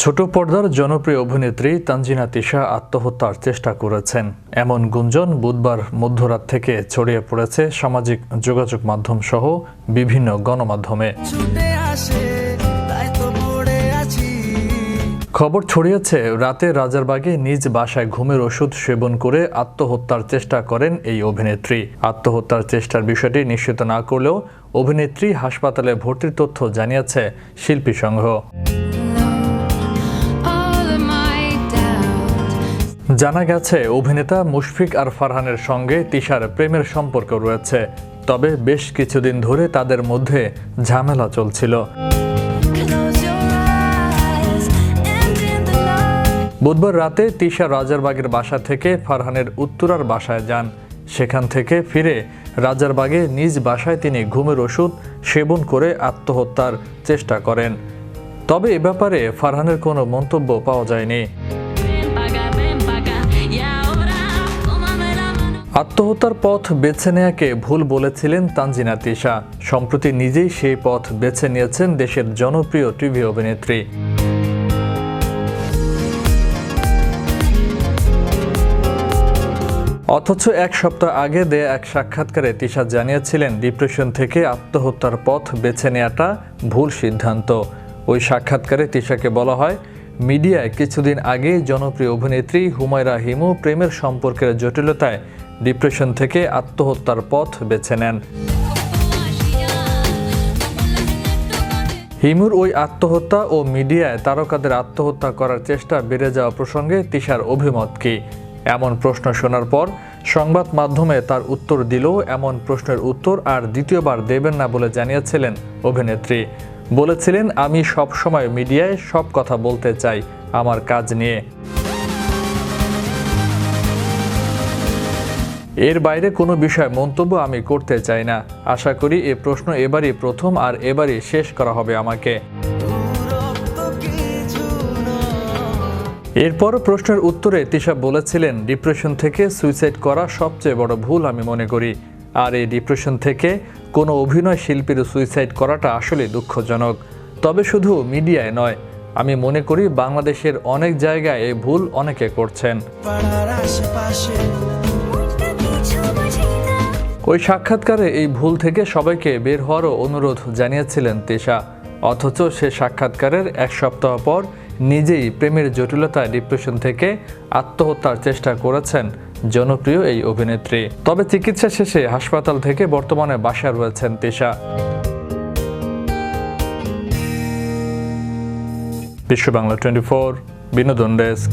ছোট পর্দার জনপ্রিয় অভিনেত্রী তানজিনা তিশা আত্মহত্যার চেষ্টা করেছেন এমন গুঞ্জন বুধবার মধ্যরাত থেকে ছড়িয়ে পড়েছে সামাজিক যোগাযোগ মাধ্যম সহ বিভিন্ন গণমাধ্যমে। খবর ছড়িয়েছে রাতে রাজারবাগে নিজ বাসায় ঘুমের ওষুধ সেবন করে আত্মহত্যার চেষ্টা করেন এই অভিনেত্রী। আত্মহত্যার চেষ্টার বিষয়টি নিশ্চিত না করলেও অভিনেত্রী হাসপাতালে ভর্তির তথ্য জানিয়েছে শিল্পী সংঘ। জানা গেছে অভিনেতা মুশফিক আর ফারহানের সঙ্গে তিশার প্রেমের সম্পর্ক রয়েছে, তবে বেশ কিছুদিন ধরে তাদের মধ্যে ঝামেলা চলছিল। বুধবার রাতে তিশা রাজারবাগের বাসা থেকে ফারহানের উত্তরার বাসায় যান। সেখান থেকে ফিরে রাজারবাগে নিজ বাসায় তিনি ঘুমের ওষুধ সেবন করে আত্মহত্যার চেষ্টা করেন। তবে এ ব্যাপারে ফারহানের কোনো মন্তব্য পাওয়া যায়নি। আত্মহত্যার পথ বেছে নেয়াকে ভুল বলেছিলেন তানজিনা তিশা। সম্প্রতি নিজেই সেই পথ বেছে নিয়েছেন দেশের জনপ্রিয় টিভি অভিনেত্রী। অথচ এক সপ্তাহ আগে দেয়া এক সাক্ষাৎকারে তিশা জানিয়েছিলেন ডিপ্রেশন থেকে আত্মহত্যার পথ বেছে নেওয়াটা ভুল সিদ্ধান্ত। ওই সাক্ষাৎকারে তিশাকে বলা হয়, মিডিয়ায় কিছুদিন আগে জনপ্রিয় অভিনেত্রী হুমায়রা হিমু প্রেমের সম্পর্কের জটিলতায় ডিপ্রেশন থেকে আত্মহত্যার পথ বেছে নেন। হিমুর ওই আত্মহত্যা ও মিডিয়ায় তারকাদের আত্মহত্যা করার চেষ্টা বেড়ে যাওয়া প্রসঙ্গে তিশার অভিমত কি? এমন প্রশ্ন শোনার পর সংবাদ মাধ্যমে তার উত্তর দিলেও এমন প্রশ্নের উত্তর আর দ্বিতীয়বার দেবেন না বলে জানিয়েছিলেন অভিনেত্রী। বলেছিলেন, আমি সব সময় মিডিয়ায় সব কথা বলতে চাই আমার কাজ নিয়ে। এর বাইরে কোনো বিষয় মন্তব্য আমি করতে চাই না। আশা করি এ প্রশ্ন এবারই প্রথম আর এবারই শেষ করা হবে আমাকে। এরপর প্রশ্নের উত্তরে তিশা বলেছিলেন, ডিপ্রেশন থেকে সুইসাইড করা সবচেয়ে বড় ভুল আমি মনে করি। আর এই ডিপ্রেশন থেকে কোনো অভিনয় শিল্পীর সুইসাইড করাটা আসলে দুঃখজনক। তবে শুধু মিডিয়ায় নয়, আমি মনে করি বাংলাদেশের অনেক জায়গায় এই ভুল অনেকে করছেন। ওই সাক্ষাৎকারে এই ভুল থেকে সবাইকে বের হওয়ারও অনুরোধ জানিয়েছিলেন তিশা। অথচ সে সাক্ষাৎকারের এক সপ্তাহ পর নিজেই প্রেমের জটিলতায় ডিপ্রেশন থেকে আত্মহত্যার চেষ্টা করেছেন জনপ্রিয় এই অভিনেত্রী। তবে চিকিৎসা শেষে হাসপাতাল থেকে বর্তমানে বাসায় রয়েছেন তিশা। বিশ্ব বাংলা 24 বিনোদন ডেস্ক।